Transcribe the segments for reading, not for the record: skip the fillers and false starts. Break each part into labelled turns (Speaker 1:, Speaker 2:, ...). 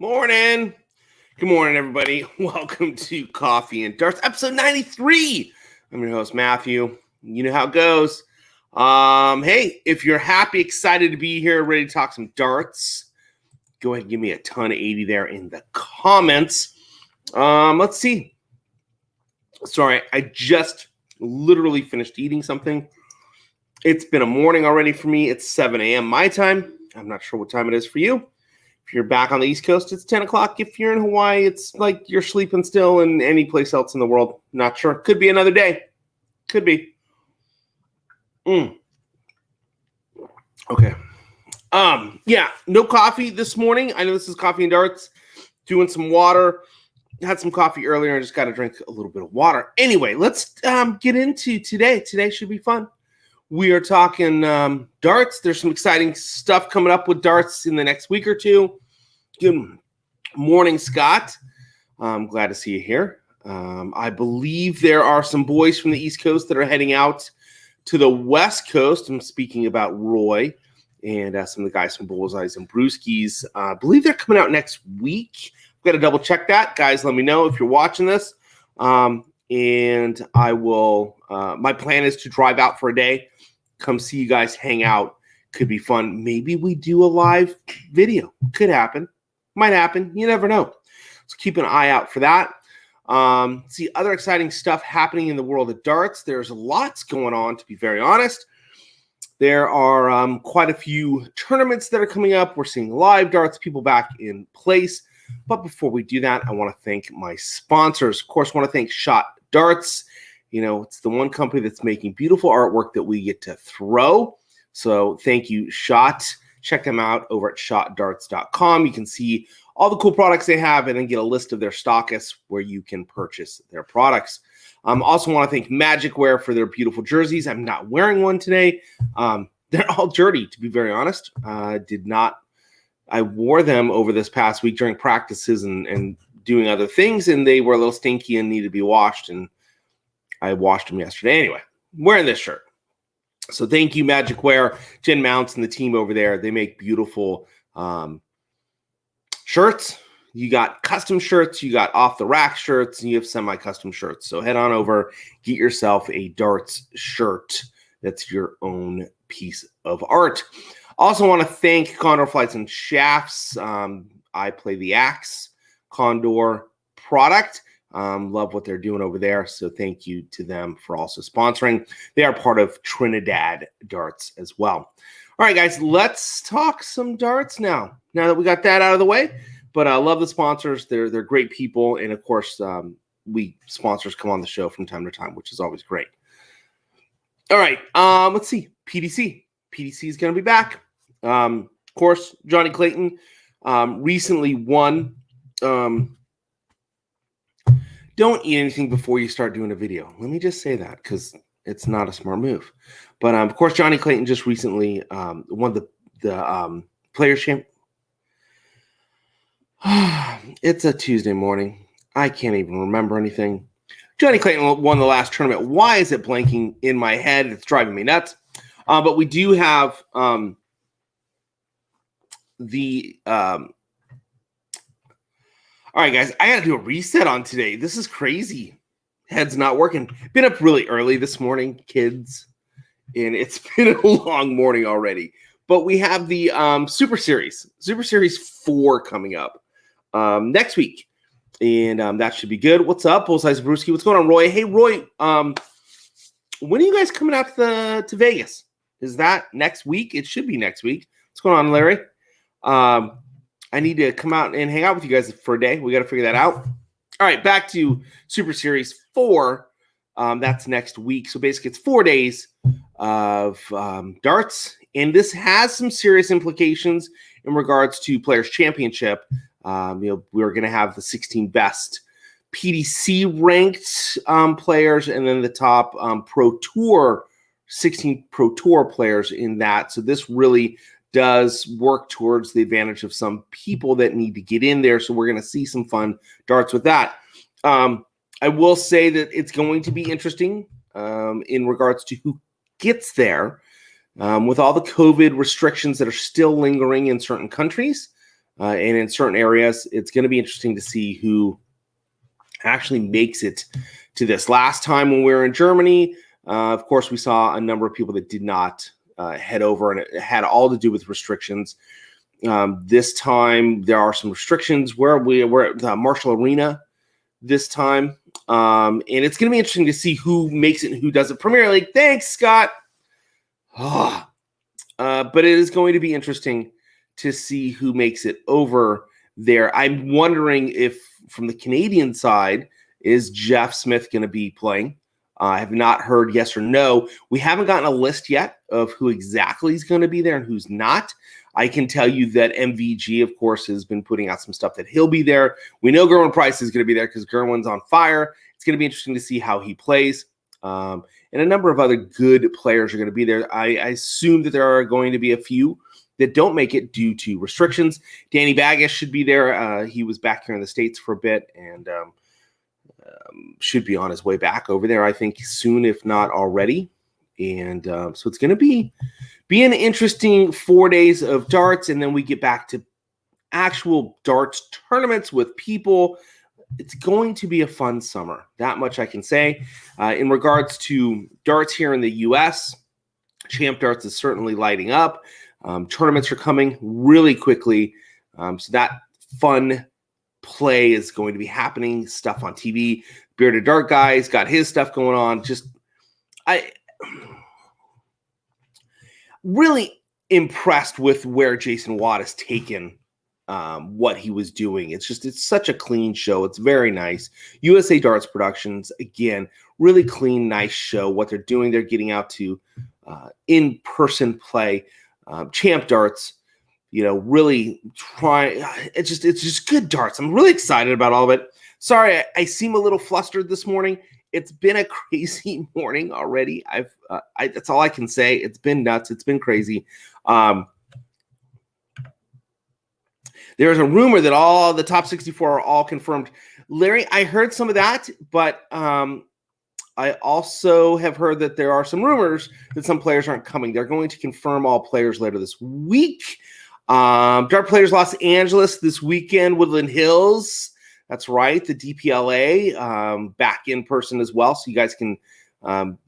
Speaker 1: Morning. Good morning, everybody. Welcome to Coffee and Darts, episode 93. I'm your host, Matthew. You know how it goes. Hey, if you're happy, excited to be here, ready to talk some darts, go ahead and give me a ton of 80 there in the comments. Let's see. Sorry, I just literally finished eating something. It's been a morning already for me. It's 7 a.m. my time. I'm not sure what time it is for you. If you're back on the East Coast, it's 10 o'clock. If you're in Hawaii, it's like you're sleeping still, and any place else in the world. Not sure. Could be another day. Could be. Okay. Yeah, no coffee this morning. I know this is Coffee and Darts. Doing some water. Had some coffee earlier and just got to drink a little bit of water. Anyway, let's get into today. Today should be fun. We are talking darts. There's some exciting stuff coming up with darts in the next week or two. Good morning, Scott. I'm glad to see you here. I believe there are some boys from the East Coast that are heading out to the West Coast. I'm speaking about Roy and some of the guys from Bullseyes and Brewskis. I believe they're coming out next week. I've got to double check that. Guys, let me know if you're watching this. And I will, my plan is to drive out for a day, come see you guys, hang out. Could be fun. Maybe we do a live video. Could happen. Might happen. You never know. So keep an eye out for that. See other exciting stuff happening in the world of darts. There's lots going on, to be very honest. There are quite a few tournaments that are coming up. We're seeing live darts, people back in place. But before we do that, I want to thank my sponsors. Of course, I want to thank Shot Darts. You know, it's the one company that's making beautiful artwork that we get to throw. So thank you, Shot. Check them out over at shotdarts.com. You can see all the cool products they have and then get a list of their stockists where you can purchase their products. Also want to thank Magicwear for their beautiful jerseys. I'm not wearing one today. They're all dirty, to be very honest. I wore them over this past week during practices and doing other things, and they were a little stinky and needed to be washed, and I washed them yesterday. Anyway, I'm wearing this shirt. So thank you, Magicwear, Jen Mounts, and the team over there. They make beautiful shirts. You got custom shirts, you got off-the-rack shirts, and you have semi-custom shirts. So head on over, get yourself a darts shirt. That's your own piece of art. Also want to thank Condor Flights and Shafts. I play the Axe Condor product. Love what they're doing over there. So thank you to them for also sponsoring. They are part of Trinidad Darts as well. All right, guys, let's talk some darts now. Now that we got that out of the way. But I love the sponsors. They're great people. And, of course, sponsors come on the show from time to time, which is always great. All right, let's see. PDC. PDC is going to be back. Of course, Johnny Clayton recently won. Don't eat anything before you start doing a video. Let me just say that because it's not a smart move. But, of course, Johnny Clayton just recently won the Players' Champ. It's a Tuesday morning. I can't even remember anything. Johnny Clayton won the last tournament. Why is it blanking in my head? It's driving me nuts. But we do have all right, guys, I got to do a reset on today. This is crazy. Head's not working. Been up really early this morning, kids, and it's been a long morning already. But we have the Super Series 4 coming up next week, and that should be good. What's up, Bullseyes Brewski? What's going on, Roy? Hey, Roy, when are you guys coming out to Vegas? Is that next week? It should be next week. What's going on, Larry? I need to come out and hang out with you guys for a day. We got to figure that out. All right, back to Super Series 4. That's next week. So basically, it's 4 days of darts. And this has some serious implications in regards to Players' Championship. We're going to have the 16 best PDC ranked players and then the top Pro Tour, 16 Pro Tour players in that. So this really does work towards the advantage of some people that need to get in there. So we're going to see some fun darts with that. I will say that it's going to be interesting in regards to who gets there with all the COVID restrictions that are still lingering in certain countries. and in certain areas. It's going to be interesting to see who actually makes it to this. Last time when we were in Germany, of course, we saw a number of people that did not head over, and it had all to do with restrictions. This time, there are some restrictions. We're at the Marshall Arena this time, and it's going to be interesting to see who makes it and who doesn't. Premier League, thanks, Scott. But it is going to be interesting to see who makes it over there. I'm wondering if, from the Canadian side, is Jeff Smith going to be playing? I have not heard yes or no. We haven't gotten a list yet of who exactly is going to be there and who's not. I can tell you that MVG, of course, has been putting out some stuff that he'll be there. We know Gerwin Price is going to be there because Gerwin's on fire. It's going to be interesting to see how he plays. And a number of other good players are going to be there. I assume that there are going to be a few that don't make it due to restrictions. Danny Baggish should be there. He was back here in the States for a bit and should be on his way back over there, I think, soon, if not already. And so it's going to be an interesting 4 days of darts, and then we get back to actual darts tournaments with people. It's going to be a fun summer. That much I can say. In regards to darts here in the U.S., Champ Darts is certainly lighting up. Tournaments are coming really quickly. So that fun play is going to be happening. Stuff on TV. Bearded Dart Guy's got his stuff going on. I really impressed with where Jason Watt has taken what he was doing. It's such a clean show. It's very nice. USA Darts Productions, again, really clean, nice show. What they're doing, they're getting out to in-person play. Champ Darts, really trying. It's just good darts. I'm really excited about all of it. Sorry, I seem a little flustered this morning. It's been a crazy morning already. That's all I can say. It's been nuts. It's been crazy. There's a rumor that all the top 64 are all confirmed. Larry, I heard some of that, but I also have heard that there are some rumors that some players aren't coming. They're going to confirm all players later this week. Dart Players Los Angeles this weekend, Woodland Hills. That's right, the DPLA back in person as well. So you guys can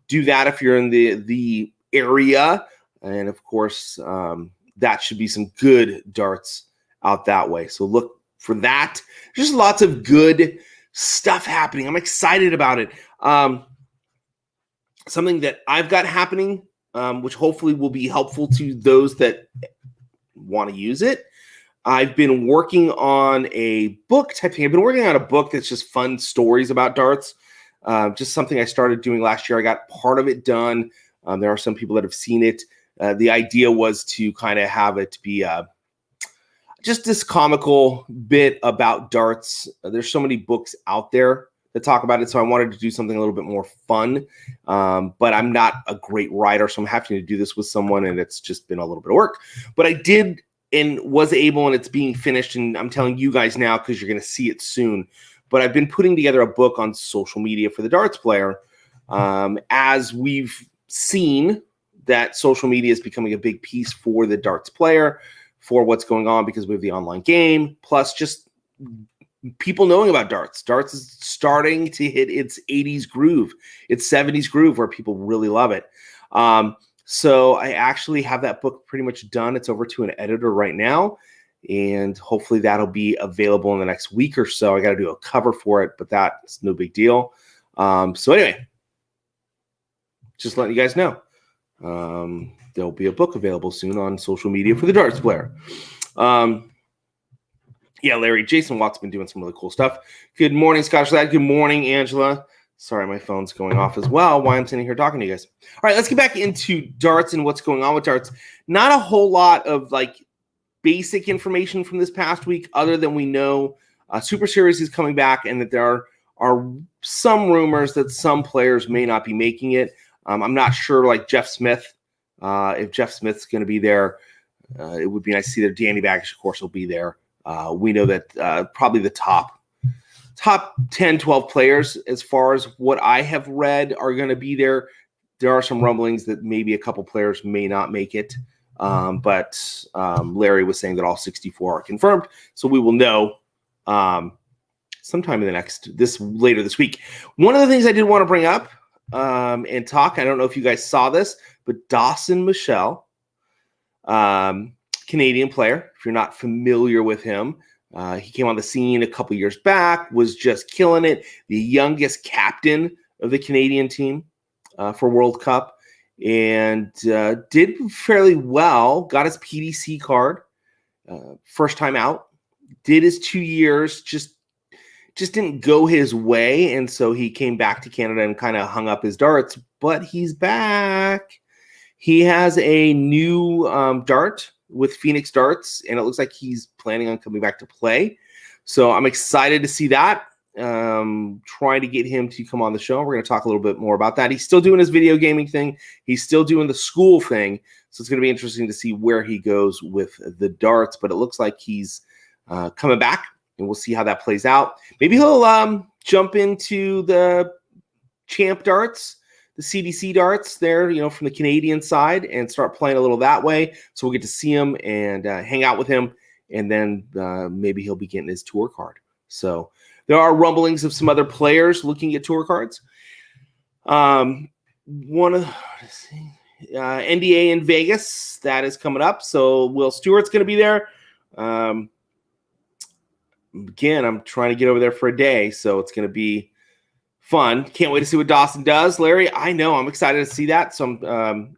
Speaker 1: do that if you're in the area. And, of course, that should be some good darts out that way. So look for that. Just lots of good stuff happening. I'm excited about it. Something that I've got happening, which hopefully will be helpful to those that want to use it. I've been working on a book type thing. I've been working on a book that's just fun stories about darts. Just something I started doing last year. I got part of it done. There are some people that have seen it. The idea was to kind of have it be just this comical bit about darts. There's so many books out there that talk about it, so I wanted to do something a little bit more fun. But I'm not a great writer, so I'm having to do this with someone, and it's just been a little bit of work. But I did and was able, and it's being finished, and I'm telling you guys now because you're going to see it soon. But I've been putting together a book on social media for the darts player. As we've seen that social media is becoming a big piece for the darts player, for what's going on because we have the online game, plus just people knowing about darts. Darts is starting to hit its 80s groove, its 70s groove, where people really love it. So I actually have that book pretty much done. It's over to an editor right now, and hopefully that'll be available in the next week or so. I got to do a cover for it, but that's no big deal. So anyway, just letting you guys know. There'll be a book available soon on social media for the darts player. Yeah, Larry, Jason Watt's been doing some really cool stuff. Good morning, Scottish Lad. Good morning, Angela. Sorry, my phone's going off as well while I'm sitting here talking to you guys. All right, let's get back into darts and what's going on with darts. Not a whole lot of basic information from this past week, other than we know Super Series is coming back and that there are some rumors that some players may not be making it. I'm not sure, Jeff Smith. If Jeff Smith's going to be there, it would be nice to see that Danny Baggish, of course, will be there. We know that probably the top 10, 12 players, as far as what I have read, are going to be there. There are some rumblings that maybe a couple players may not make it. But Larry was saying that all 64 are confirmed, so we will know sometime in later this week. One of the things I did want to bring up and talk, I don't know if you guys saw this, but Dawson Michelle, Canadian player, if you're not familiar with him, he came on the scene a couple years back, was just killing it, the youngest captain of the Canadian team for World Cup, and did fairly well, got his PDC card, first time out, did his 2 years, just didn't go his way, and so he came back to Canada and kind of hung up his darts, but he's back. He has a new dart with Phoenix Darts, and it looks like he's planning on coming back to play. So I'm excited to see that. Trying to get him to come on the show. We're going to talk a little bit more about that. He's still doing his video gaming thing. He's still doing the school thing. So it's going to be interesting to see where he goes with the darts, but it looks like he's coming back, and we'll see how that plays out. Maybe he'll jump into the champ darts, the CDC darts there, from the Canadian side, and start playing a little that way. So we'll get to see him and hang out with him, and then maybe he'll be getting his tour card. So there are rumblings of some other players looking at tour cards. NDA in Vegas, that is coming up. So Will Stewart's going to be there. Again, I'm trying to get over there for a day, so it's going to be fun. Can't wait to see what Dawson does. Larry, I know. I'm excited to see that. So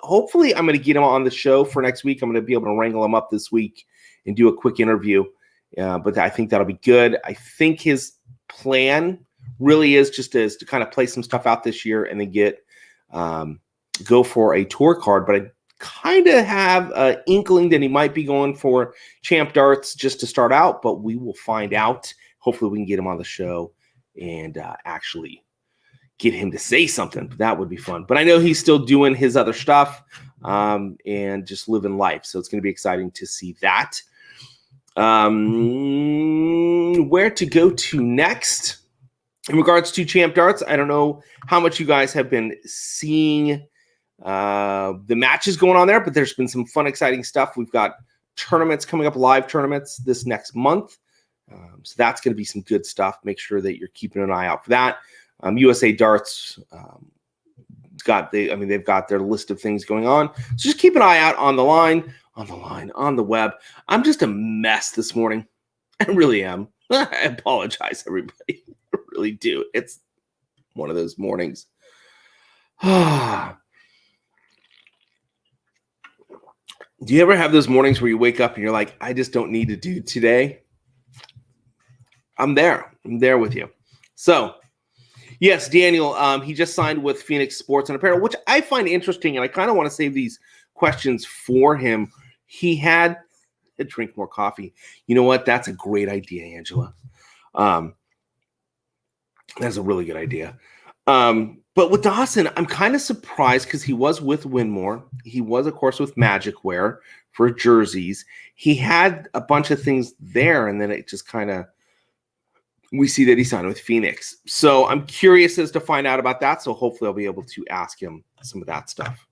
Speaker 1: hopefully I'm going to get him on the show for next week. I'm going to be able to wrangle him up this week and do a quick interview. But I think that'll be good. I think his plan really is just to kind of play some stuff out this year and then go for a tour card. But I kind of have an inkling that he might be going for champ darts just to start out, but we will find out. Hopefully we can get him on the show and actually get him to say something. That would be fun. But I know he's still doing his other stuff and just living life. So it's going to be exciting to see that. Where to go to next in regards to champ darts? I don't know how much you guys have been seeing the matches going on there, but there's been some fun, exciting stuff. We've got tournaments coming up, live tournaments this next month. So that's going to be some good stuff. Make sure that you're keeping an eye out for that. USA Darts they've got their list of things going on. So just keep an eye out on the web. I'm just a mess this morning. I really am. I apologize, everybody. I really do. It's one of those mornings. Do you ever have those mornings where you wake up and you're like, I just don't need to do today? I'm there with you. So, yes, Daniel, he just signed with Phoenix Sports and Apparel, which I find interesting, and I kind of want to save these questions for him. He had to drink more coffee. You know what? That's a great idea, Angela. That's a really good idea. But with Dawson, I'm kind of surprised because he was with Winmore. He was, of course, with Magicwear for jerseys. He had a bunch of things there, and then it just kind of, we see that he signed with Phoenix. So I'm curious as to find out about that. So hopefully I'll be able to ask him some of that stuff.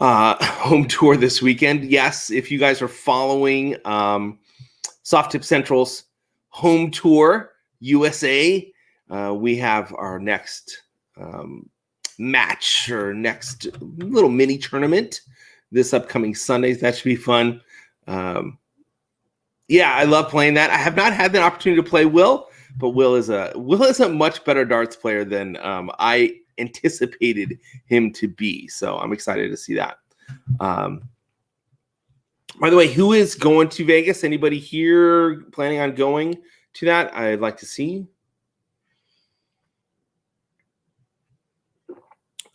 Speaker 1: Home tour this weekend. Yes, if you guys are following Soft Tip Central's home tour USA, we have our next match or next little mini tournament this upcoming Sunday. That should be fun. Yeah, I love playing that. I have not had the opportunity to play Will, but Will is a much better darts player than I anticipated him to be. So I'm excited to see that. By the way, who is going to Vegas? Anybody here planning on going to that? I'd like to see.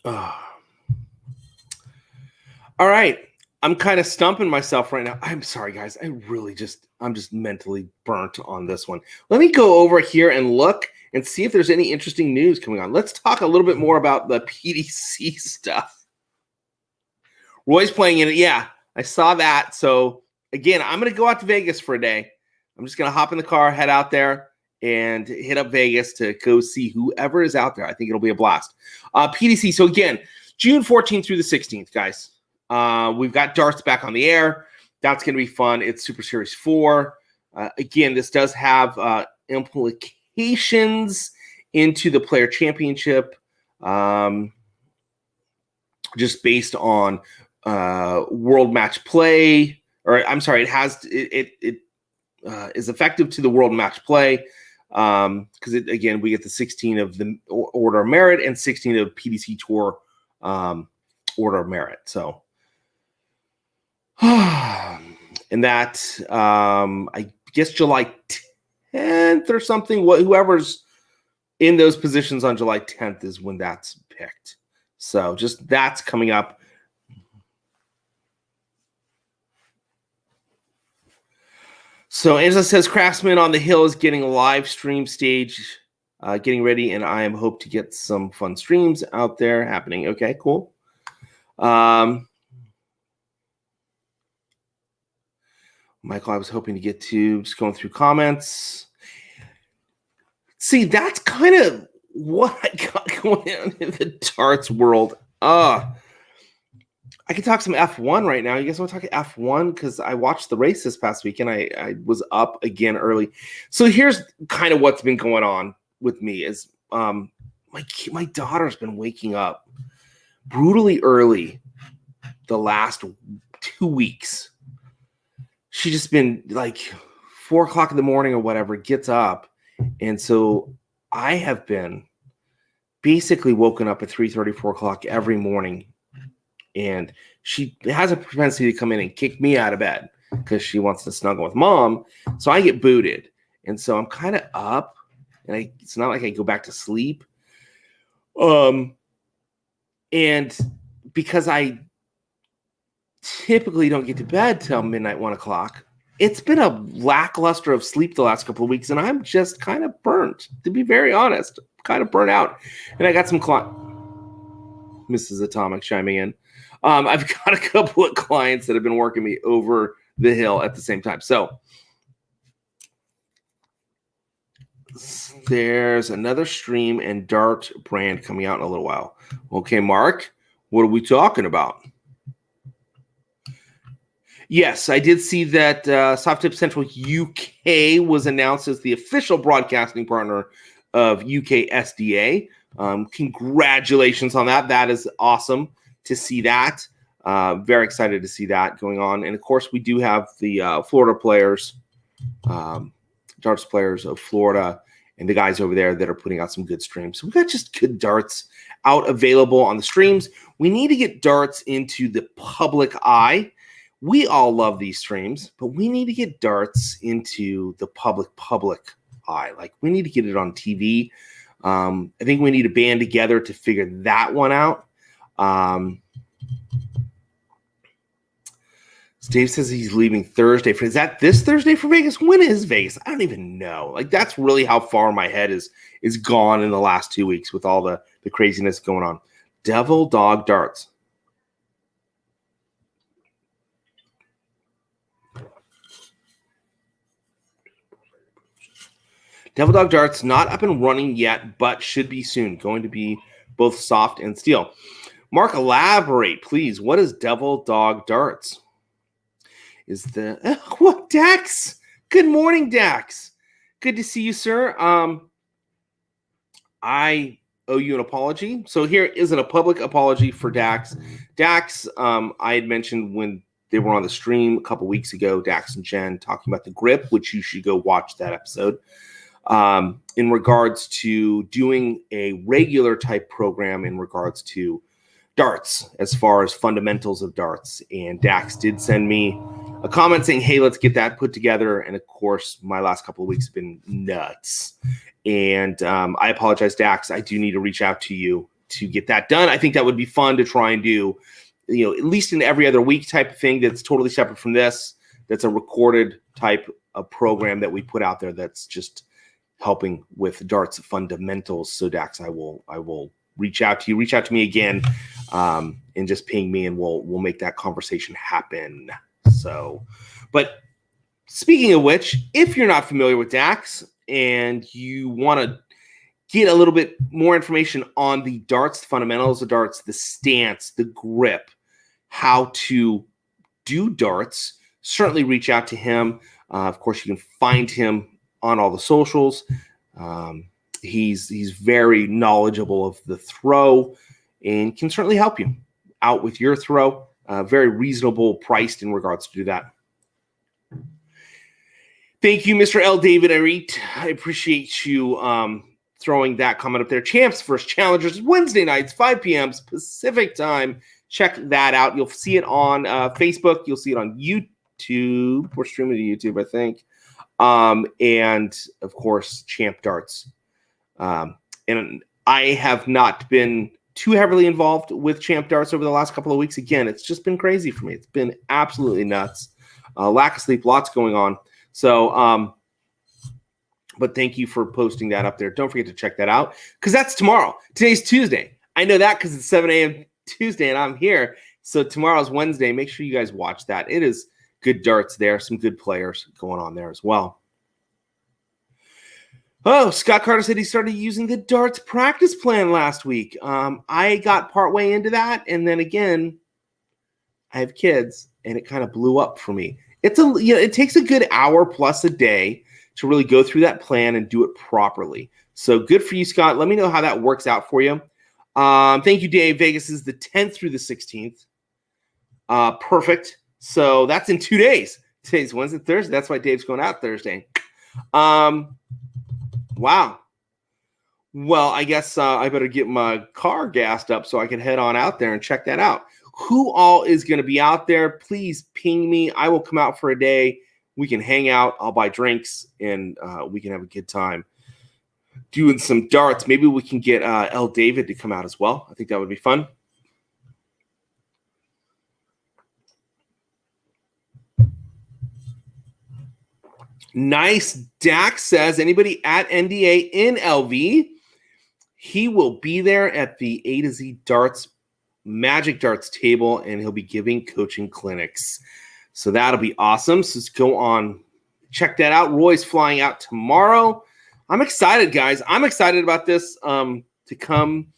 Speaker 1: All right. I'm kind of stumping myself right now. I'm sorry, guys. I'm just mentally burnt on this one. Let me go over here and look and see if there's any interesting news coming on. Let's talk a little bit more about the PDC stuff. Roy's playing in it. Yeah, I saw that. So, again, I'm going to go out to Vegas for a day. I'm just going to hop in the car, head out there, and hit up Vegas to go see whoever is out there. I think it'll be a blast. PDC. So again, June 14th through the 16th, guys. We've got darts back on the air. That's going to be fun. It's Super Series 4. Again, this does have implications into the Player Championship, just based on World Match Play. Or I'm sorry, it is effective to the World Match Play because again we get the 16 of the Order of Merit and 16 of PDC Tour Order of Merit. So. And that, I guess July 10th or something, whoever's in those positions on July 10th is when that's picked. So just that's coming up. So Angela says, Craftsman on the Hill is getting a live stream stage, getting ready, and I am hope to get some fun streams out there happening. Okay, cool. Michael, I was hoping to get to, just going through comments. See, that's kind of what I got going on in the darts world. I could talk some F1 right now. You guys want to talk F1? Because I watched the race this past week, and I was up again early. So here's kind of what's been going on with me is my daughter's been waking up brutally early the last 2 weeks. She's just been like 4 o'clock in the morning or whatever, gets up. And so I have been basically woken up at 3:30, 4 o'clock every morning. And she has a propensity to come in and kick me out of bed because she wants to snuggle with mom. So I get booted. And so I'm kind of up. And it's not like I go back to sleep. And because I typically don't get to bed till midnight, 1 o'clock. It's been a lackluster of sleep the last couple of weeks, and I'm just kind of burnt, to be very honest. Kind of burnt out. And I got some Mrs. Atomic chiming in. I've got a couple of clients that have been working me over the hill at the same time. So there's another stream and dart brand coming out in a little while. Okay, Mark, what are we talking about? Yes, I did see that Softtip Central UK was announced as the official broadcasting partner of UK SDA. Congratulations on that. That is awesome to see that. Very excited to see that going on. And, of course, we do have the Florida players, darts players of Florida, and the guys over there that are putting out some good streams. So we've got just good darts out available on the streams. We need to get darts into the public eye. We all love these streams, but we need to get darts into the public eye. Like, we need to get it on TV. I think we need to band together to figure that one out. Dave says he's leaving Thursday. Is that this Thursday for Vegas? When is Vegas? I don't even know. Like, that's really how far my head is gone in the last 2 weeks with all the craziness going on. Devil Dog Darts. Devil Dog Darts not up and running yet, but should be soon. Going to be both soft and steel. Mark, elaborate, please. What is Devil Dog Darts? Is what, Dax? Good morning, Dax. Good to see you, sir. I owe you an apology. So here isn't a public apology for Dax. Dax, I had mentioned when they were on the stream a couple weeks ago, Dax and Jen talking about the grip, which you should go watch that episode. In regards to doing a regular type program in regards to darts, as far as fundamentals of darts. And Dax did send me a comment saying, hey, let's get that put together. And of course, my last couple of weeks have been nuts. And I apologize, Dax. I do need to reach out to you to get that done. I think that would be fun to try and do, at least in every other week type of thing that's totally separate from this. That's a recorded type of program that we put out there that's just helping with darts fundamentals. So Dax, I will reach out to you. Reach out to me again, and just ping me, and we'll make that conversation happen. So, but speaking of which, if you're not familiar with Dax, and you want to get a little bit more information on the darts, the fundamentals of darts, the stance, the grip, how to do darts, certainly reach out to him. Of course, you can find him on all the socials. He's very knowledgeable of the throw and can certainly help you out with your throw. Very reasonable priced in regards to that. Thank you, Mr. L. David Arit. I appreciate you throwing that comment up there. Champs versus Challengers, Wednesday nights, 5 p.m. Pacific time. Check that out. You'll see it on Facebook. You'll see it on YouTube. We're streaming to YouTube, I think. And, of course, Champ Darts. And I have not been too heavily involved with Champ Darts over the last couple of weeks. Again, it's just been crazy for me. It's been absolutely nuts. Lack of sleep, lots going on. So, but thank you for posting that up there. Don't forget to check that out because that's tomorrow. Today's Tuesday. I know that because it's 7 a.m. Tuesday and I'm here. So tomorrow's Wednesday. Make sure you guys watch that. It is good darts there. Some good players going on there as well. Oh, Scott Carter said he started using the darts practice plan last week. I got partway into that. And then again, I have kids and it kind of blew up for me. It takes a good hour plus a day to really go through that plan and do it properly. So good for you, Scott. Let me know how that works out for you. Thank you, Dave. Vegas is the 10th through the 16th. Perfect. So that's in 2 days. Today's Wednesday, Thursday. That's why Dave's going out Thursday. Wow. Well, I guess I better get my car gassed up so I can head on out there and check that out. Who all is going to be out there? Please ping me. I will come out for a day. We can hang out. I'll buy drinks, and we can have a good time doing some darts. Maybe we can get L. David to come out as well. I think that would be fun. Nice. Dax says, anybody at NDA in LV? He will be there at the A to Z Darts, Magic Darts table, and he'll be giving coaching clinics. So that'll be awesome. So let's go on. Check that out. Roy's flying out tomorrow. I'm excited, guys. I'm excited about this to come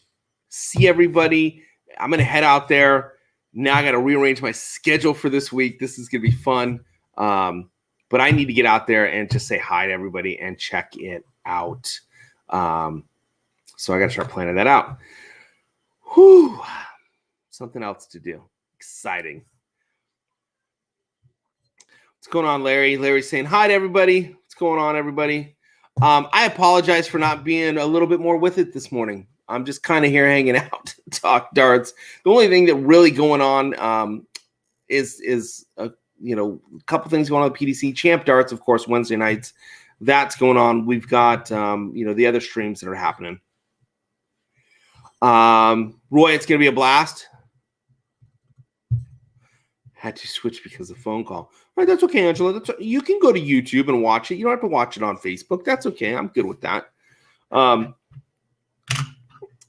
Speaker 1: see everybody. I'm going to head out there. Now I got to rearrange my schedule for this week. This is going to be fun. But I need to get out there and just say hi to everybody and check it out. So I got to start planning that out. Whew. Something else to do. Exciting. What's going on, Larry? Larry's saying hi to everybody. What's going on, everybody? I apologize for not being a little bit more with it this morning. I'm just kind of here hanging out to talk darts. The only thing that really going on is a couple things going on with PDC. Champ Darts, of course, Wednesday nights. That's going on. We've got, the other streams that are happening. Roy, it's going to be a blast. Had to switch because of phone call. All right, that's okay, Angela. You can go to YouTube and watch it. You don't have to watch it on Facebook. That's okay. I'm good with that.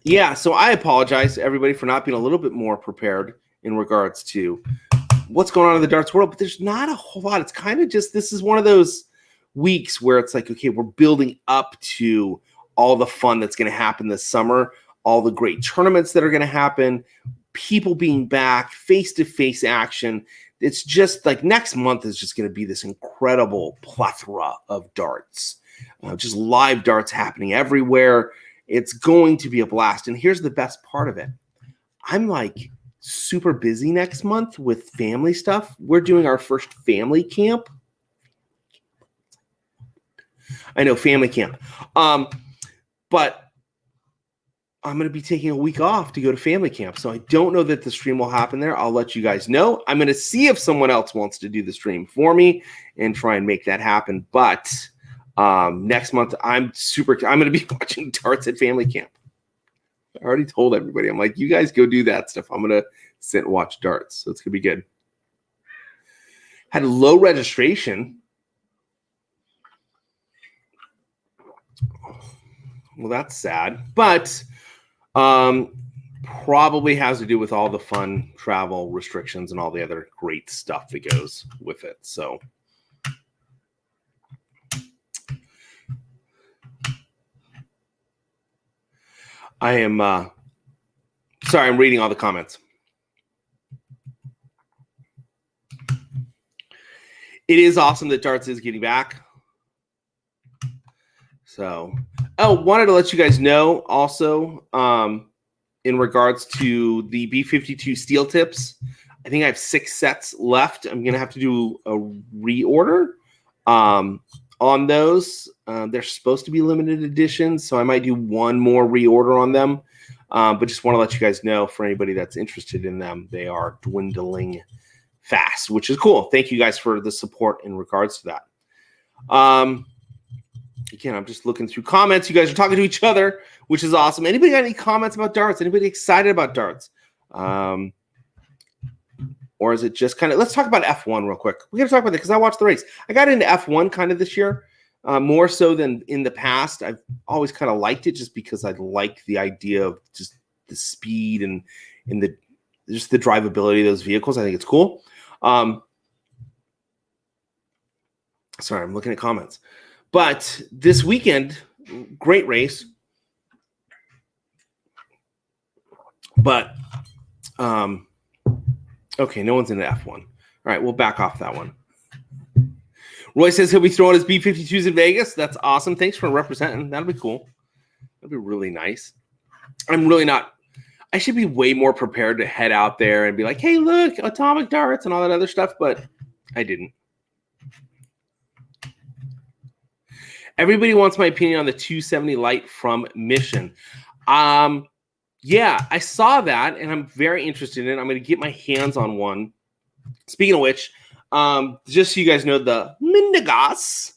Speaker 1: Yeah, so I apologize to everybody for not being a little bit more prepared in regards to what's going on in the darts world, but there's not a whole lot. It's kind of just, this is one of those weeks where it's like, okay, we're building up to all the fun that's going to happen this summer, all the great tournaments that are going to happen, people being back, face-to-face action. It's just like next month is just going to be this incredible plethora of darts, just live darts happening everywhere. It's going to be a blast. And here's the best part of it. I'm like super busy next month with family stuff. We're doing our first family camp. I know, family camp. But I'm going to be taking a week off to go to family camp. So I don't know that the stream will happen there. I'll let you guys know. I'm going to see if someone else wants to do the stream for me and try and make that happen. But next month, I'm going to be watching darts at family camp. I already told everybody. I'm like, you guys go do that stuff. I'm going to sit and watch darts. So it's going to be good. Had low registration. Well, that's sad. But probably has to do with all the fun travel restrictions and all the other great stuff that goes with it. So I am sorry, I'm reading all the comments. It is awesome that darts is getting back. So, wanted to let you guys know also in regards to the B52 steel tips. I think I have 6 sets left. I'm going to have to do a reorder on those. They're supposed to be limited editions, so I might do one more reorder on them. But just want to let you guys know, for anybody that's interested in them, they are dwindling fast, which is cool. Thank you guys for the support in regards to that. Again, I'm just looking through comments. You guys are talking to each other, which is awesome. Anybody got any comments about darts? Anybody excited about darts? Or is it just kind of, let's talk about F1 real quick. We're going to talk about it because I watched the race. I got into F1 kind of this year, more so than in the past. I've always kind of liked it just because I like the idea of just the speed and just the drivability of those vehicles. I think it's cool. Sorry, I'm looking at comments. But this weekend, great race. But, okay, no one's in the F1. All right, we'll back off that one. Roy says he'll be throwing his B-52s in Vegas. That's awesome. Thanks for representing. That'll be cool. That'll be really nice. I'm really not. I should be way more prepared to head out there and be like, hey, look, atomic darts and all that other stuff, but I didn't. Everybody wants my opinion on the 270 light from Mission. Yeah, I saw that, and I'm very interested in it. I'm going to get my hands on one. Speaking of which, just so you guys know, the Mendigas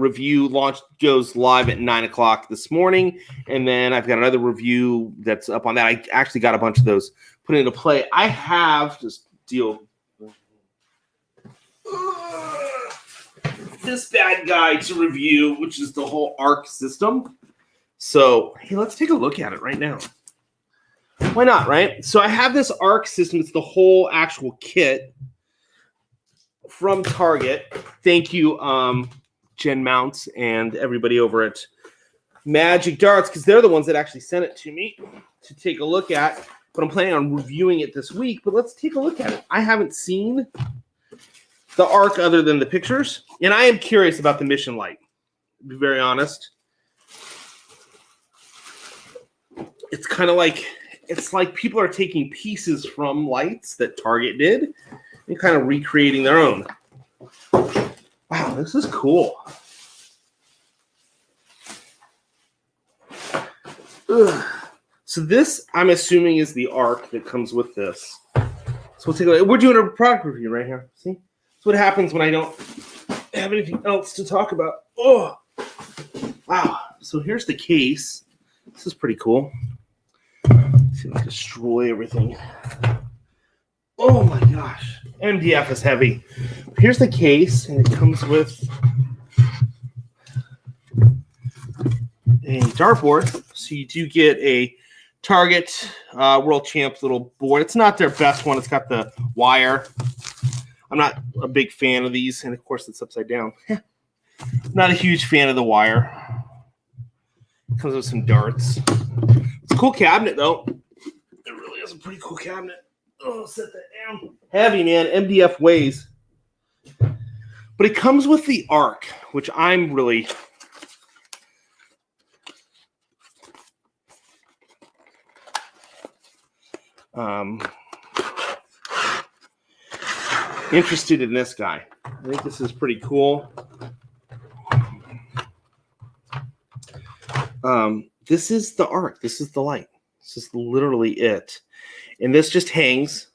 Speaker 1: review goes live at 9 o'clock this morning, and then I've got another review that's up on that. I actually got a bunch of those put into play. I have this deal. This bad guy to review, which is the whole ARC system. So, hey, let's take a look at it right now. Why not, right? So I have this ARC system. It's the whole actual kit from Target. Thank you, Jen Mounts and everybody over at Magic Darts, because they're the ones that actually sent it to me to take a look at. But I'm planning on reviewing it this week. But let's take a look at it. I haven't seen the ARC other than the pictures, and I am curious about the Mission Light, to be very honest. It's kind of like, it's like people are taking pieces from lights that Target did and kind of recreating their own. Wow, this is cool. Ugh. So this, I'm assuming, is the ARC that comes with this. So we'll take a look. We're doing a product review right here. See? That's what happens when I don't have anything else to talk about. Oh, wow. So here's the case. This is pretty cool. Let's see if I destroy everything. Oh my gosh. MDF is heavy. Here's the case, and it comes with a dartboard. So you do get a Target World Champ little board. It's not their best one. It's got the wire. I'm not a big fan of these, and of course it's upside down. Not a huge fan of the wire. Comes with some darts. It's a cool cabinet, though. It really is a pretty cool cabinet. Oh, set that down. Heavy, man. MDF weighs. But it comes with the ARC, which I'm really interested in this guy. I think this is pretty cool. This is the ARC. This is the light. This is literally it. And this just hangs.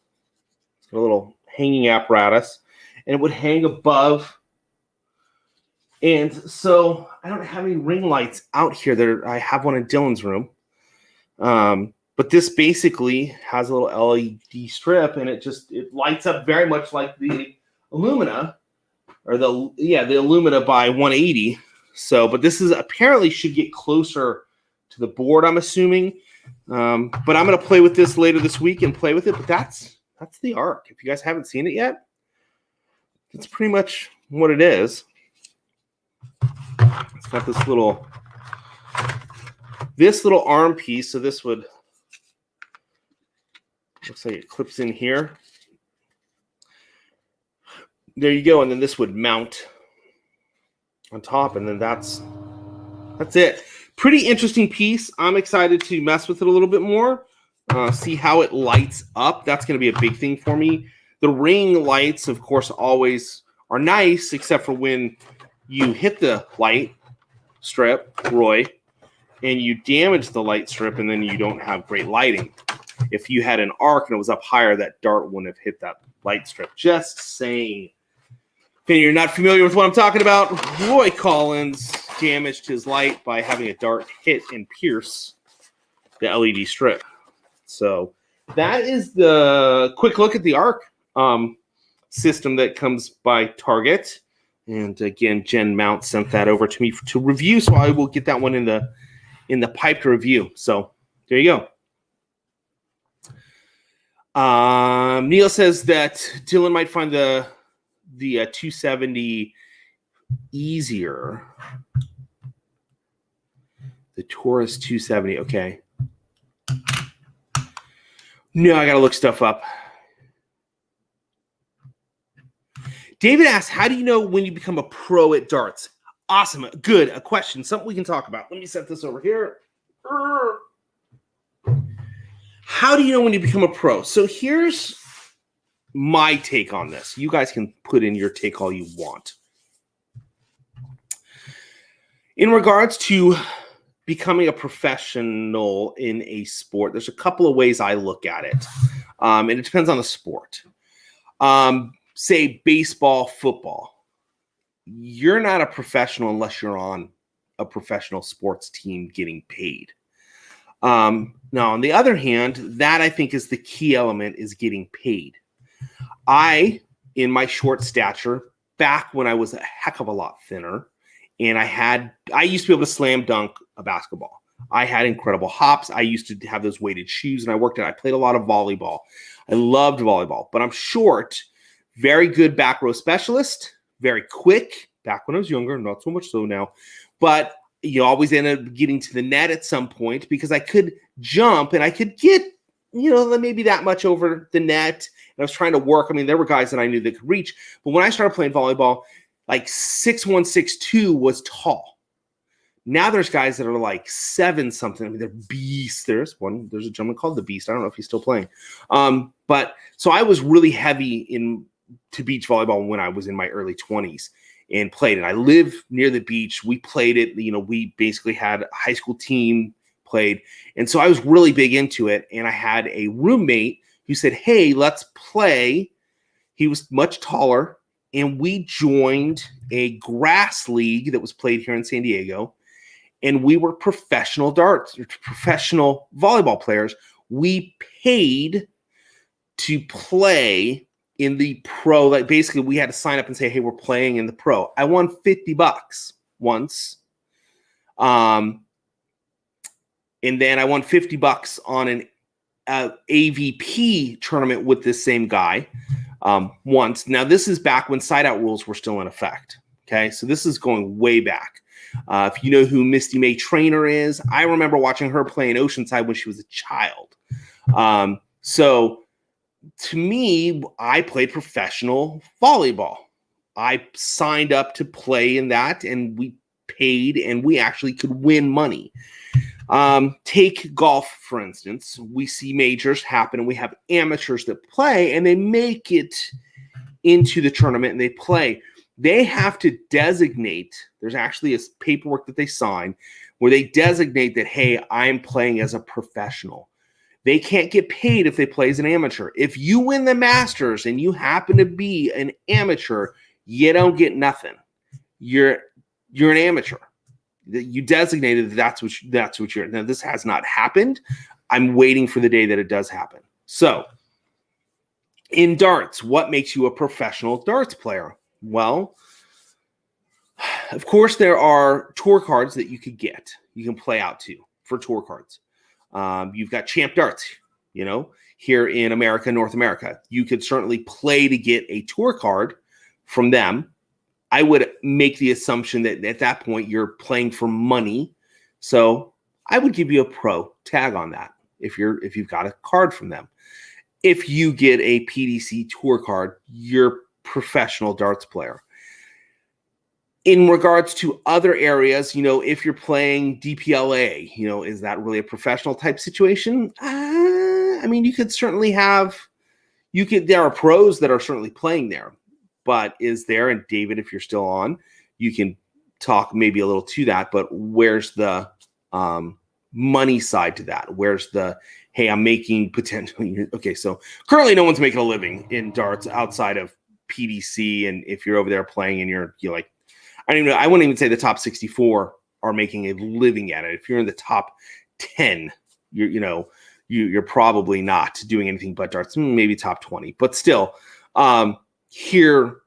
Speaker 1: It's got a little hanging apparatus. And it would hang above. And so I don't have any ring lights out here. I have one in Dylan's room. But this basically has a little LED strip, and it lights up very much like the Illumina, or the Illumina by 180. So, but this is apparently should get closer to the board, I'm assuming. But I'm going to play with this later this week and play with it. But that's the ARC. If you guys haven't seen it yet, that's pretty much what it is. It's got this little This little arm piece, so this would, looks like it clips in here. There you go, and then this would mount on top, and then that's it. Pretty interesting piece. I'm excited to mess with it a little bit more, see how it lights up. That's going to be a big thing for me. The ring lights, of course, always are nice, except for when you hit the light strip, Roy, and you damage the light strip, and then you don't have great lighting. If you had an arc and it was up higher, that dart wouldn't have hit that light strip. Just saying. If you're not familiar with what I'm talking about, Roy Collins damaged his light by having a dart hit and pierce the LED strip. So that is the quick look at the arc system that comes by Target. And again, Jen Mount sent that over to me to review, so I will get that one in the pipe to review. So there you go. Neil says that Dylan might find the 270 easier. The Taurus 270. Okay. No, I got to look stuff up. David asks, how do you know when you become a pro at darts? Awesome. Good. A question. Something we can talk about. Let me set this over here. How do you know when you become a pro? So here's my take on this. You guys can put in your take all you want. In regards to becoming a professional in a sport, there's a couple of ways I look at it. And it depends on the sport. Say baseball, football. You're not a professional unless you're on a professional sports team getting paid. Now, on the other hand, that I think is the key element, is getting paid. In my short stature, back when I was a heck of a lot thinner, and I used to be able to slam dunk a basketball. I had incredible hops. I used to have those weighted shoes, and I played a lot of volleyball. I loved volleyball, but I'm short, very good back row specialist, very quick. Back when I was younger, not so much so now, but you always end up getting to the net at some point because I could jump and I could get, maybe that much over the net. And I was trying to work. I mean, there were guys that I knew that could reach, but when I started playing volleyball, like 6'1", 6'2" was tall. Now there's guys that are like 7 something. I mean, they're beasts. There's a gentleman called the Beast. I don't know if he's still playing. But so I was really heavy to beach volleyball when I was in my early 20s and played it. I live near the beach. We played it. We basically had a high school team played. And so I was really big into it. And I had a roommate who said, hey, let's play. He was much taller. And we joined a grass league that was played here in San Diego. And we were professional volleyball players. We paid to play in the pro. Like basically we had to sign up and say, hey, we're playing in the pro. I won $50 once. And then I won $50 on an AVP tournament with this same guy once. Now, this is back when side-out rules were still in effect. Okay, so this is going way back. If you know who Misty May Trainer is, I remember watching her play in Oceanside when she was a child. So to me, I played professional volleyball. I signed up to play in that, and we paid, and we actually could win money. Take golf, for instance. We see majors happen, and we have amateurs that play, and they make it into the tournament, and they play. They have to designate, there's actually a paperwork that they sign where they designate that, hey, I'm playing as a professional. They can't get paid if they play as an amateur. If you win the Masters and you happen to be an amateur, you don't get nothing. You're an amateur. You designated that's what you're. Now, this has not happened. I'm waiting for the day that it does happen. So, in darts, what makes you a professional darts player? Well, of course, there are tour cards that you could get. You can play out to for tour cards. You've got Champ Darts, here in America, North America. You could certainly play to get a tour card from them. I would make the assumption that at that point you're playing for money. So I would give you a pro tag on that if you've got a card from them. If you get a PDC tour card, you're professional darts player. In regards to other areas, if you're playing DPLA, is that really a professional type situation? I mean, you could certainly there are pros that are certainly playing there, but is there, and David, if you're still on, you can talk maybe a little to that, but where's the money side to that? Where's the, hey, I'm making potentially, okay, so currently no one's making a living in darts outside of PDC, and if you're over there playing and you're like, I don't even know, I wouldn't even say the top 64 are making a living at it. If you're in the top 10, you're probably not doing anything but darts, maybe top 20, but still, here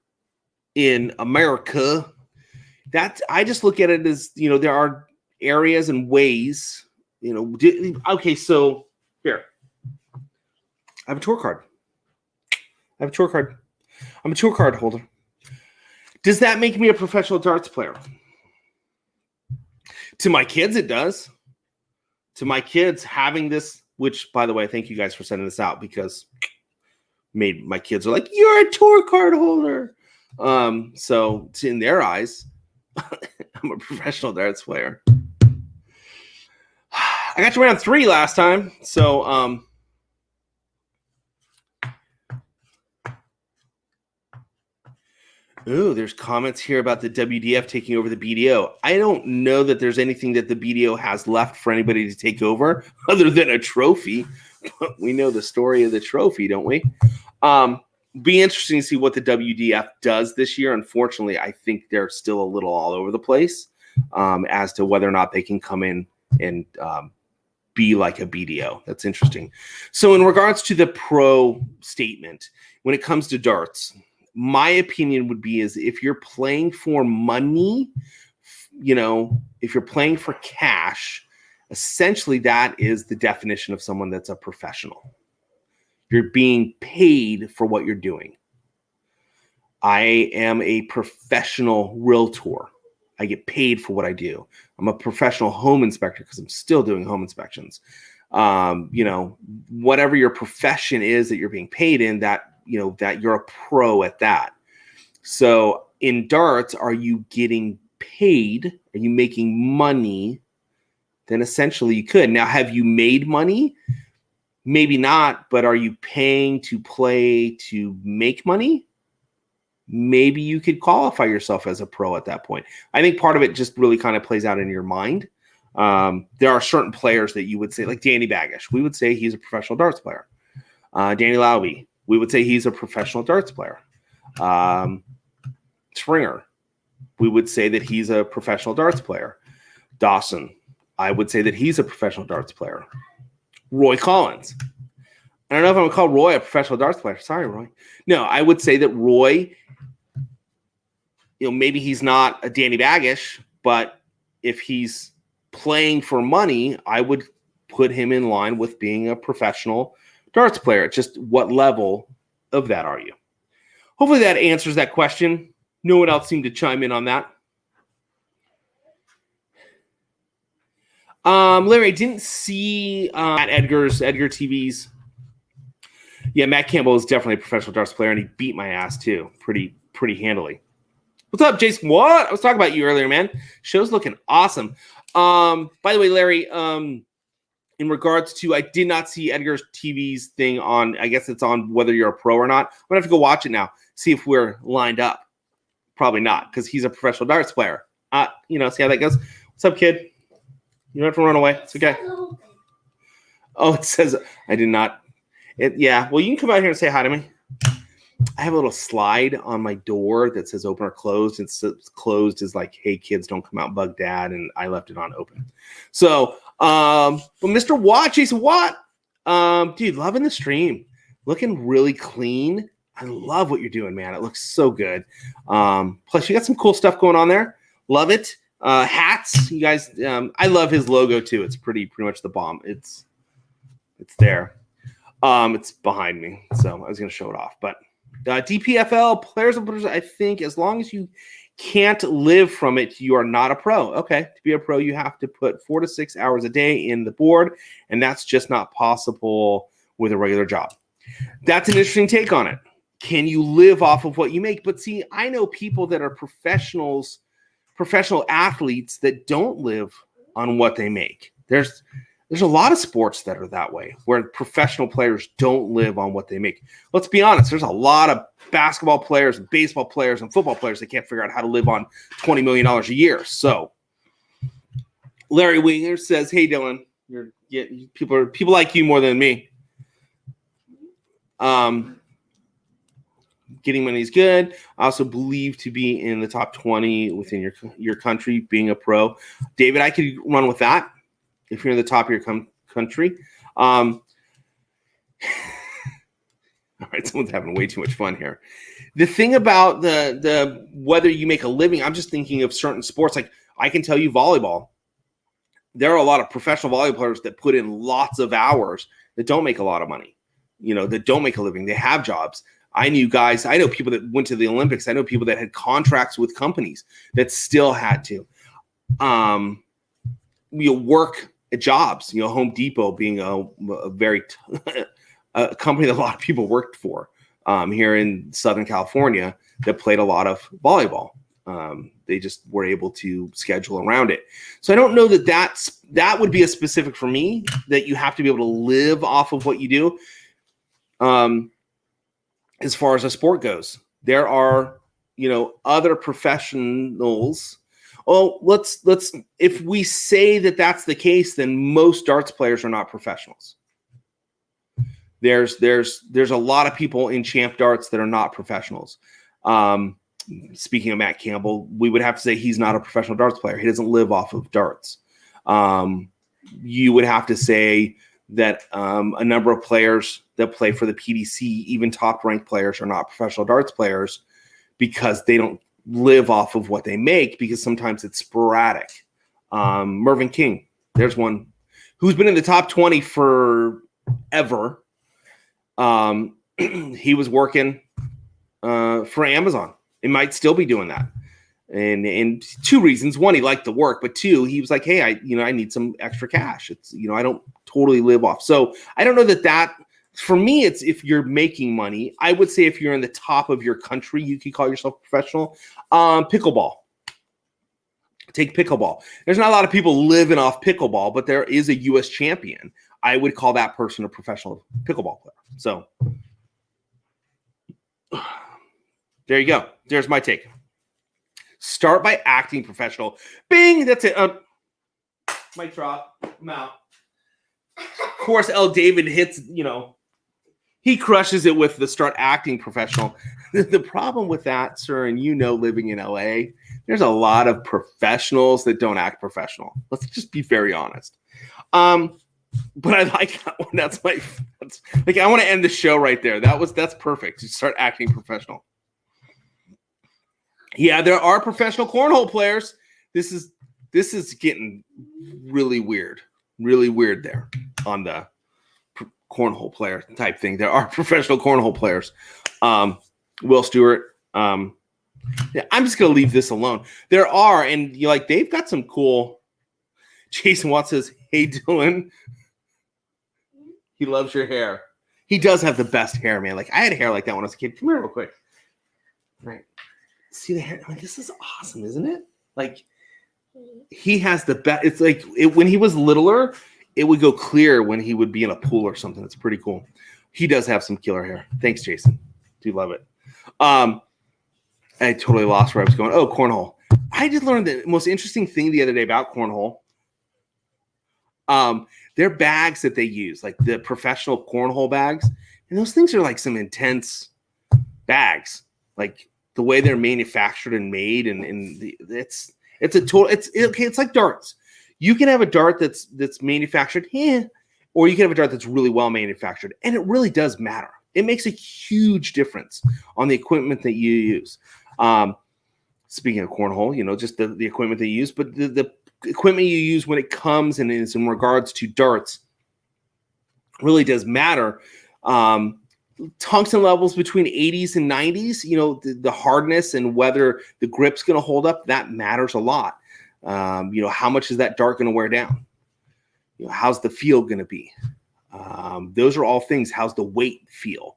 Speaker 1: in America, I just look at it as, there are areas and ways, okay, so here, I have a tour card. I'm a tour card holder. Does that make me a professional darts player? To my kids, it does. To my kids, having this, which, by the way, thank you guys for sending this out, because my kids are like, you're a tour card holder. So in their eyes, I'm a professional darts player. I got you round 3 last time, so ooh, there's comments here about the WDF taking over the BDO. I don't know that there's anything that the BDO has left for anybody to take over other than a trophy. But we know the story of the trophy, don't we? Be interesting to see what the WDF does this year. Unfortunately, I think they're still a little all over the place as to whether or not they can come in and be like a BDO. That's interesting. So in regards to the pro statement, when it comes to darts, my opinion would be is if you're playing for money, if you're playing for cash, essentially that is the definition of someone that's a professional. You're being paid for what you're doing. I am a professional realtor. I get paid for what I do. I'm a professional home inspector because I'm still doing home inspections. Whatever your profession is that you're being paid in, that you're a pro at that. So in darts, are you getting paid? Are you making money? Then essentially you could. Now, have you made money? Maybe not, but are you paying to play to make money? Maybe you could qualify yourself as a pro at that point. I think part of it just really kind of plays out in your mind. There are certain players that you would say, like Danny Baggish, we would say he's a professional darts player. Danny Lauby, we would say he's a professional darts player. Springer, we would say that he's a professional darts player. Dawson, I would say that he's a professional darts player. Roy Collins, I don't know if I'm going to call Roy a professional darts player. Sorry, Roy. No, I would say that Roy, maybe he's not a Danny Baggish, but if he's playing for money, I would put him in line with being a professional darts player. Just what level of that are you? Hopefully that answers that question. No one else seemed to chime in on that. Larry, I didn't see at Edgar TV's. Yeah, Matt Campbell is definitely a professional darts player, and he beat my ass too, pretty handily. What's up, Jason? What? I was talking about you earlier, man. Show's looking awesome. By the way, Larry, in regards to, I did not see Edgar TV's thing on. I guess it's on whether you're a pro or not. I'm gonna have to go watch it now, see if we're lined up. Probably not, because he's a professional darts player. See how that goes. What's up, kid? You don't have to run away. It's okay. Oh, it says I did not. Yeah, well, you can come out here and say hi to me. I have a little slide on my door that says open or closed. It's closed is like, hey, kids, don't come out and bug dad. And I left it on open. So, but Mr. Watt, Jason Watt, dude, loving the stream. Looking really clean. I love what you're doing, man. It looks so good. Plus, you got some cool stuff going on there. Love it. Hats, you guys. I love his logo too. It's pretty much the bomb. It's there. It's behind me, so I was going to show it off. But DPFL players and players, I think as long as you can't live from it, you are not a pro. Okay, to be a pro, you have to put 4 to 6 hours a day in the board, and that's just not possible with a regular job. That's an interesting take on it. Can you live off of what you make? But see, I know people that are professional athletes that don't live on what they make. There's a lot of sports that are that way, where professional players don't live on what they make. Let's be honest. There's a lot of basketball players and baseball players and football players that can't figure out how to live on $20 million a year. So Larry Winger says, hey, Dylan, people like you more than me. Getting money is good. I also believe to be in the top 20 within your country, being a pro. David, I could run with that if you're in the top of your country. All right, someone's having way too much fun here. The thing about the whether you make a living, I'm just thinking of certain sports. Like I can tell you volleyball. There are a lot of professional volleyball players that put in lots of hours that don't make a lot of money, that don't make a living. They have jobs. I know people that went to the Olympics. I know people that had contracts with companies that still had to work at jobs. Home Depot being a very a company that a lot of people worked for here in Southern California that played a lot of volleyball. They just were able to schedule around it. So I don't know that would be a specific for me, that you have to be able to live off of what you do. As far as a sport goes, there are, other professionals. Oh, let's if we say that that's the case, then most darts players are not professionals. There's a lot of people in Champ Darts that are not professionals. Speaking of Matt Campbell, we would have to say he's not a professional darts player. He doesn't live off of darts. You would have to say that a number of players that play for the PDC, even top-ranked players, are not professional darts players because they don't live off of what they make, because sometimes it's sporadic. Mervyn King, there's one who's been in the top 20 forever. He was working for Amazon. It might still be doing that. And two reasons. One, he liked the work, but two, he was like, hey, I need some extra cash. It's, I don't totally live off. So I don't know that for me, it's if you're making money. I would say if you're in the top of your country, you could call yourself professional. Pickleball. Take pickleball. There's not a lot of people living off pickleball, but there is a U.S. champion. I would call that person a professional pickleball player. So there you go. There's my take. Start by acting professional. Bing! That's it. Mic drop. I'm out. Of course, L. David hits, he crushes it with the start acting professional. The problem with that, sir, and living in LA, there's a lot of professionals that don't act professional. Let's just be very honest. But I like that one. That's I want to end the show right there. That's perfect. You start acting professional. Yeah, there are professional cornhole players. This is getting really weird there on the cornhole player type thing. There are professional cornhole players. Will Stewart. Yeah, I'm just gonna leave this alone. There are, and they've got some cool. Jason Watts says, "Hey Dylan, he loves your hair. He does have the best hair, man. Like I had hair like that when I was a kid. Come here real quick. Right." See the hair? This is awesome, isn't it? Like, he has the best. It's like when he was littler, it would go clear when he would be in a pool or something. It's pretty cool. He does have some killer hair. Thanks, Jason. Do love it. I totally lost where I was going. Oh, cornhole. I just learned the most interesting thing the other day about cornhole. Their bags that they use, like the professional cornhole bags, and those things are like some intense bags. Like, the way they're manufactured and made, it's like darts. You can have a dart that's manufactured here, or you can have a dart that's really well manufactured, and it really does matter. It makes a huge difference on the equipment that you use. Speaking of cornhole, just the equipment they use, but the equipment you use when it comes and is in regards to darts really does matter. tungsten levels between 80s and 90s, the hardness and whether the grip's going to hold up, that matters a lot. How much is that dart going to wear down? How's the feel going to be? Those are all things. How's the weight feel?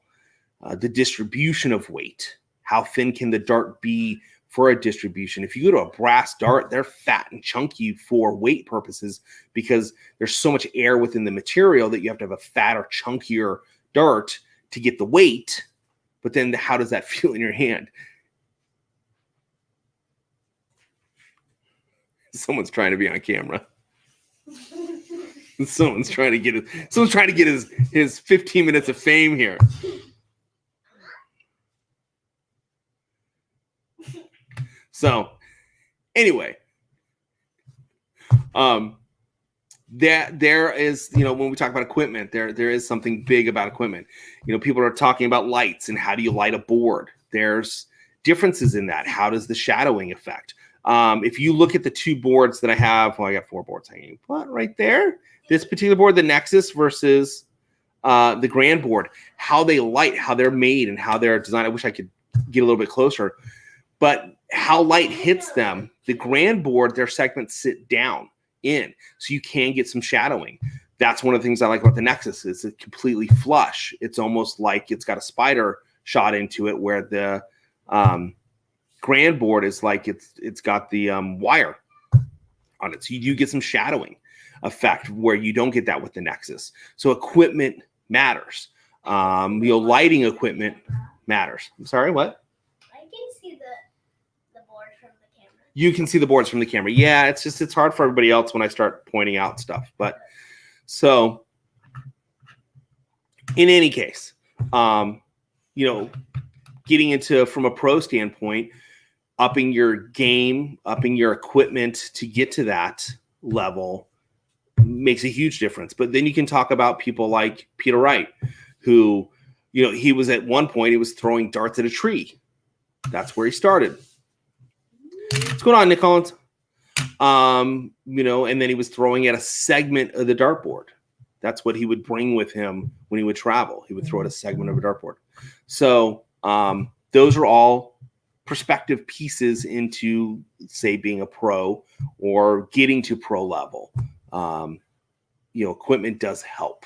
Speaker 1: The distribution of weight. How thin can the dart be for a distribution? If you go to a brass dart, they're fat and chunky for weight purposes because there's so much air within the material that you have to have a fatter, chunkier dart to get the weight. But then how does that feel in your hand? Someone's trying to be on camera. Someone's trying to get his 15 minutes of fame here. So anyway, there is, when we talk about equipment, there is something big about equipment. People are talking about lights and how do you light a board? There's differences in that. How does the shadowing affect? If you look at the two boards that I have, I got 4 boards hanging, but right there, this particular board, the Nexus versus the Grand board, how they light, how they're made, and how they're designed. I wish I could get a little bit closer, but how light hits them. The Grand board, their segments sit down in, so you can get some shadowing. That's one of the things I like about the Nexus is it's completely flush. It's almost like it's got a spider shot into it, where the Grand board is like it's got the wire on it, so you do get some shadowing effect where you don't get that with the Nexus. So equipment matters. Lighting equipment matters. I'm sorry, what?
Speaker 2: I can see the board from the camera.
Speaker 1: You can see the boards from the camera. Yeah, it's hard for everybody else when I start pointing out stuff. But so in any case, getting into from a pro standpoint, upping your game, upping your equipment to get to that level makes a huge difference. But then you can talk about people like Peter Wright, who, he was at one point, he was throwing darts at a tree. That's where he started. What's going on, Nick Collins? And then he was throwing at a segment of the dartboard. That's what he would bring with him when he would travel. He would throw at a segment of a dartboard. So those are all perspective pieces into, say, being a pro or getting to pro level. Equipment does help.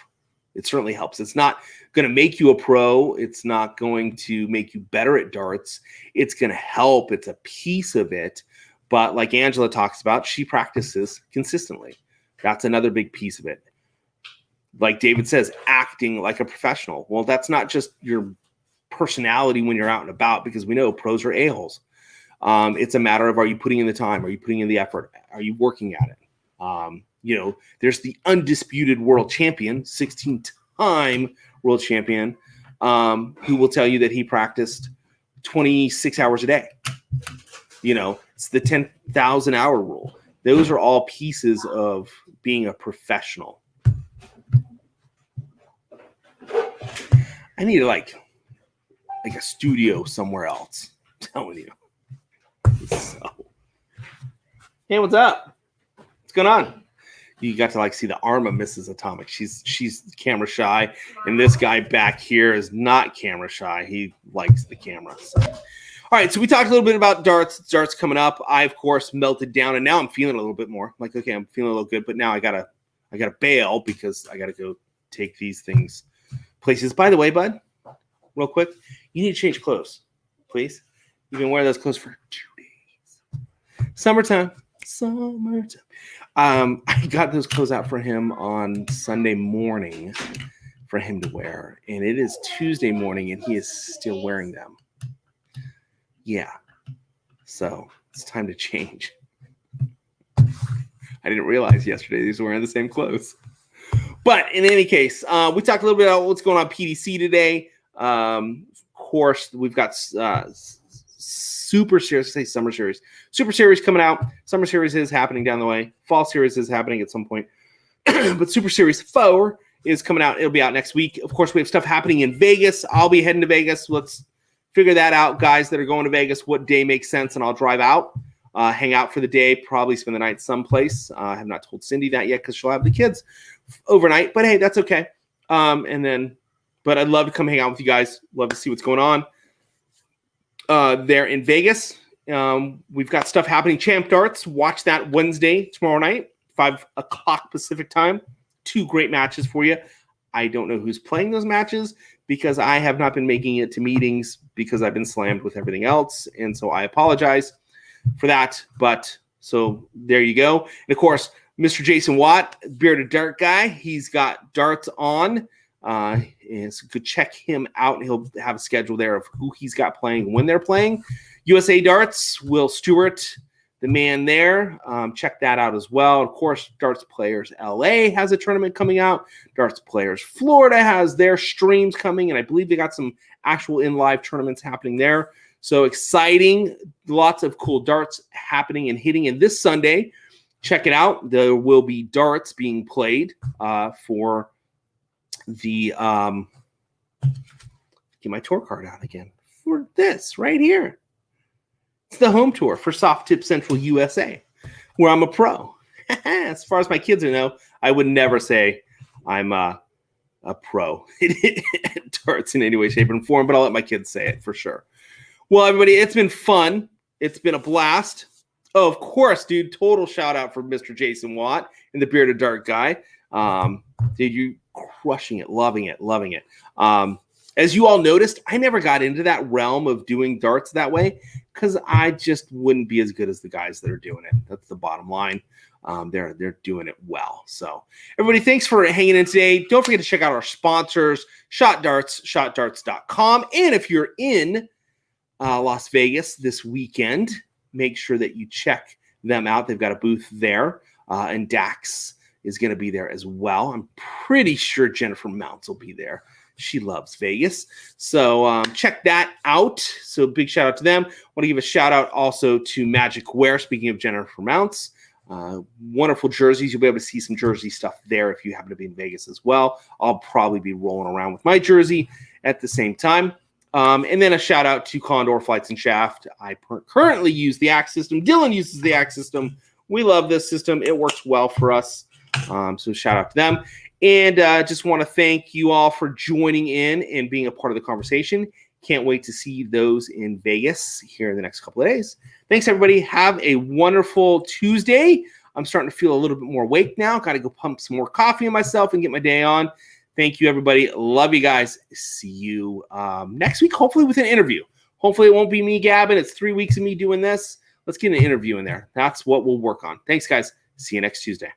Speaker 1: It certainly helps. It's not going to make you a pro. It's not going to make you better at darts. It's going to help. It's a piece of it. But like Angela talks about, she practices consistently. That's another big piece of it. Like David says, acting like a professional. Well, that's not just your personality when you're out and about, because we know pros are a-holes. It's a matter of, are you putting in the time? Are you putting in the effort? Are you working at it? There's the undisputed world champion, 16-time world champion, who will tell you that he practiced 26 hours a day. It's the 10,000 hour rule. Those are all pieces of being a professional. I need like a studio somewhere else. I'm telling you. So, hey, what's up? What's going on? You got to see the arm of Mrs. Atomic. She's camera shy, and this guy back here is not camera shy. He likes the camera. So. All right, so we talked a little bit about darts. Darts coming up. I, of course, melted down, and now I'm feeling a little bit more. Okay, I'm feeling a little good, but now I gotta bail because I gotta go take these things places. By the way, bud, real quick, you need to change clothes, please. You've been wearing those clothes for 2 days. Summertime. I got those clothes out for him on Sunday morning for him to wear, and it is Tuesday morning, and he is still wearing them. Yeah, so it's time to change. I didn't realize yesterday he was wearing the same clothes. But in any case, we talked a little bit about what's going on PDC today. Of course, we've got Super Series, say Summer Series. Super Series coming out. Summer Series is happening down the way. Fall Series is happening at some point. But Super Series 4 is coming out. It'll be out next week. Of course, we have stuff happening in Vegas. I'll be heading to Vegas. Let's figure that out, guys that are going to Vegas, what day makes sense, and I'll drive out, hang out for the day, probably spend the night someplace. I have not told Cindy that yet because she'll have the kids overnight, but hey, that's okay. And then But I'd love to come hang out with you guys. Love to see what's going on there in Vegas. We've got stuff happening. Champ Darts. Watch that Wednesday, tomorrow night, 5 o'clock Pacific time. 2 great matches for you. I don't know who's playing those matches because I have not been making it to meetings because I've been slammed with everything else. And so I apologize for that. But so there you go. And of course, Mr. Jason Watt, Bearded Dart Guy, he's got darts on. And so go check him out. He'll have a schedule there of who he's got playing, when they're playing. USA Darts, Will Stewart, the man there. Check that out as well. Of course, Darts Players LA has a tournament coming out. Darts Players Florida has their streams coming, and I believe they got some actual in-live tournaments happening there. So exciting. Lots of cool darts happening and hitting. And this Sunday, check it out. There will be darts being played for the get my tour card out again for this right here. It's the home tour for Soft Tip Central USA, where I'm a pro. As far as my kids know, I would never say I'm a pro at darts in any way, shape, and form, but I'll let my kids say it for sure. Well, everybody, it's been fun. It's been a blast. Oh, of course, dude. Total shout out for Mr. Jason Watt and the Bearded Dart Guy. Dude, you crushing it, loving it, loving it. As you all noticed, I never got into that realm of doing darts that way because I just wouldn't be as good as the guys that are doing it. That's the bottom line. They're doing it well. So everybody, thanks for hanging in today. Don't forget to check out our sponsors, Shot Darts, shotdarts.com. And if you're in Las Vegas this weekend, make sure that you check them out. They've got a booth there, and Dax is going to be there as well. I'm pretty sure Jennifer Mounts will be there. She loves Vegas. So check that out. So big shout out to them. Want to give a shout out also to Magicwear. Speaking of Jennifer Mounts, wonderful jerseys. You'll be able to see some jersey stuff there if you happen to be in Vegas as well. I'll probably be rolling around with my jersey at the same time. And then a shout out to Condor Flights and Shaft. I currently use the Axe system. Dylan uses the Axe system. We love this system. It works well for us. So shout out to them. And just want to thank you all for joining in and being a part of the conversation. Can't wait to see those in Vegas here in the next couple of days. Thanks, everybody. Have a wonderful Tuesday. I'm starting to feel a little bit more awake now. Got to go pump some more coffee in myself and get my day on. Thank you, everybody. Love you guys. See you next week, hopefully with an interview. Hopefully it won't be me gabbing. It's 3 weeks of me doing this. Let's get an interview in there. That's what we'll work on. Thanks, guys. See you next Tuesday.